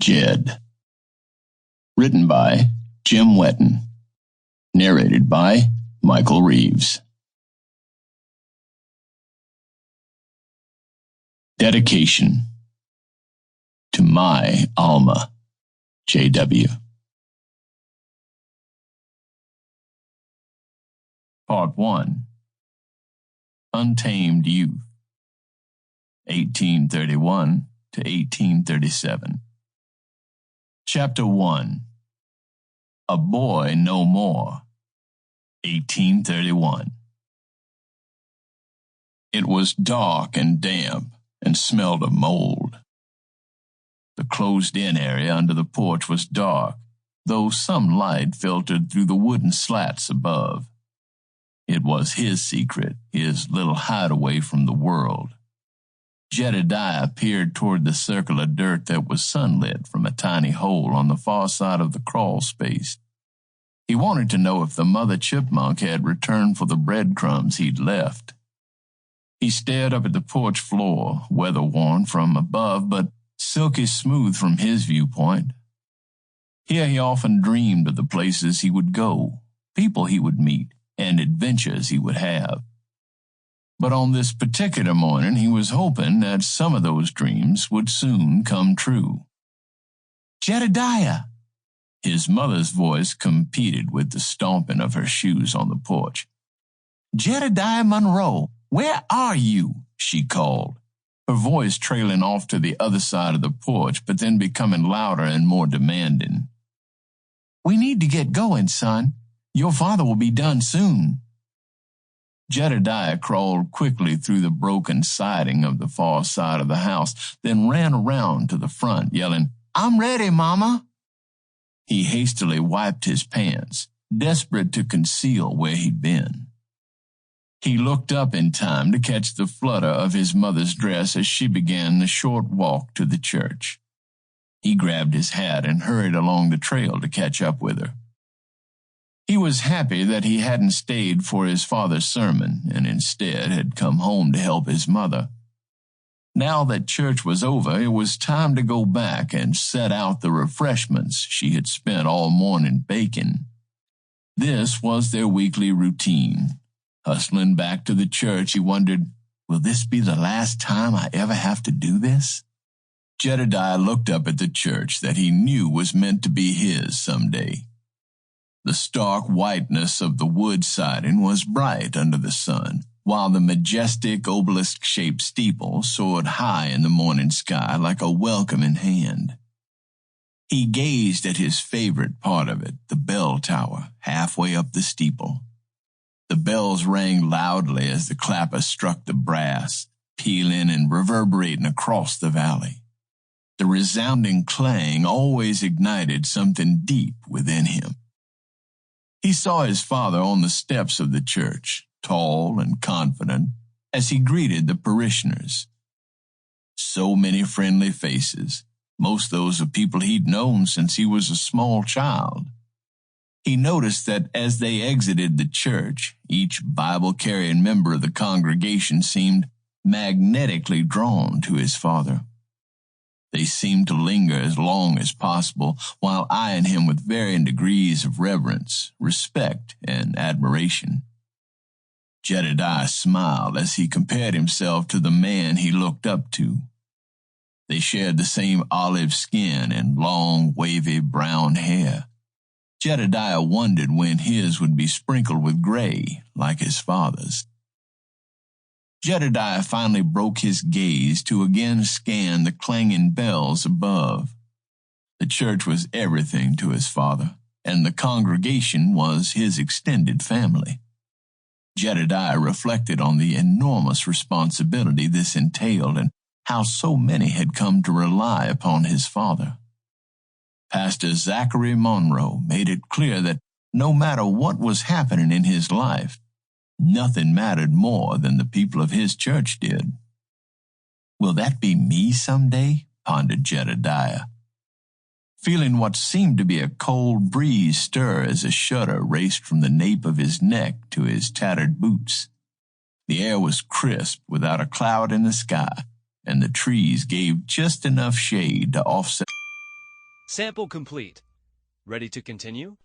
JED. Written by Jim Wetton. Narrated by Michael Reaves. Dedication to my Alma, J.W. Part 1. Untamed Youth, 1831 to 1837. Chapter 1. A Boy No More, 1831. It was dark and damp and smelled of mold. The closed-in area under the porch was dark, though some light filtered through the wooden slats above. It was his secret, his little hideaway from the world. Jedidiah peered toward the circle of dirt that was sunlit from a tiny hole on the far side of the crawl space. He wanted to know if the mother chipmunk had returned for the breadcrumbs he'd left. He stared up at the porch floor, weather-worn from above, but silky smooth from his viewpoint. Here he often dreamed of the places he would go, people he would meet, and adventures he would have. But on this particular morning, he was hoping that some of those dreams would soon come true. "Jedidiah!" His mother's voice competed with the stomping of her shoes on the porch. "Jedidiah Monroe, where are you?" she called, her voice trailing off to the other side of the porch, but then becoming louder and more demanding. "We need to get going, son. Your father will be done soon." Jedidiah crawled quickly through the broken siding of the far side of the house, then ran around to the front, yelling, "I'm ready, Mama." He hastily wiped his pants, desperate to conceal where he'd been. He looked up in time to catch the flutter of his mother's dress as she began the short walk to the church. He grabbed his hat and hurried along the trail to catch up with her. He was happy that he hadn't stayed for his father's sermon and instead had come home to help his mother. Now that church was over, it was time to go back and set out the refreshments she had spent all morning baking. This was their weekly routine. Hustling back to the church, he wondered, will this be the last time I ever have to do this? Jedidiah looked up at the church that he knew was meant to be his someday. The stark whiteness of the wood siding was bright under the sun, while the majestic obelisk-shaped steeple soared high in the morning sky like a welcoming hand. He gazed at his favorite part of it, the bell tower, halfway up the steeple. The bells rang loudly as the clapper struck the brass, pealing and reverberating across the valley. The resounding clang always ignited something deep within him. He saw his father on the steps of the church, tall and confident, as he greeted the parishioners. So many friendly faces, most those of people he'd known since he was a small child. He noticed that as they exited the church, each Bible-carrying member of the congregation seemed magnetically drawn to his father. They seemed to linger as long as possible while eyeing him with varying degrees of reverence, respect, and admiration. Jedidiah smiled as he compared himself to the man he looked up to. They shared the same olive skin and long, wavy brown hair. Jedidiah wondered when his would be sprinkled with gray, like his father's. Jedidiah finally broke his gaze to again scan the clanging bells above. The church was everything to his father, and the congregation was his extended family. Jedidiah reflected on the enormous responsibility this entailed and how so many had come to rely upon his father. Pastor Zachary Monroe made it clear that no matter what was happening in his life, nothing mattered more than the people of his church did. "Will that be me someday?" pondered Jedidiah, feeling what seemed to be a cold breeze stir as a shudder raced from the nape of his neck to his tattered boots. The air was crisp without a cloud in the sky, and the trees gave just enough shade to offset Sample complete. Ready to continue?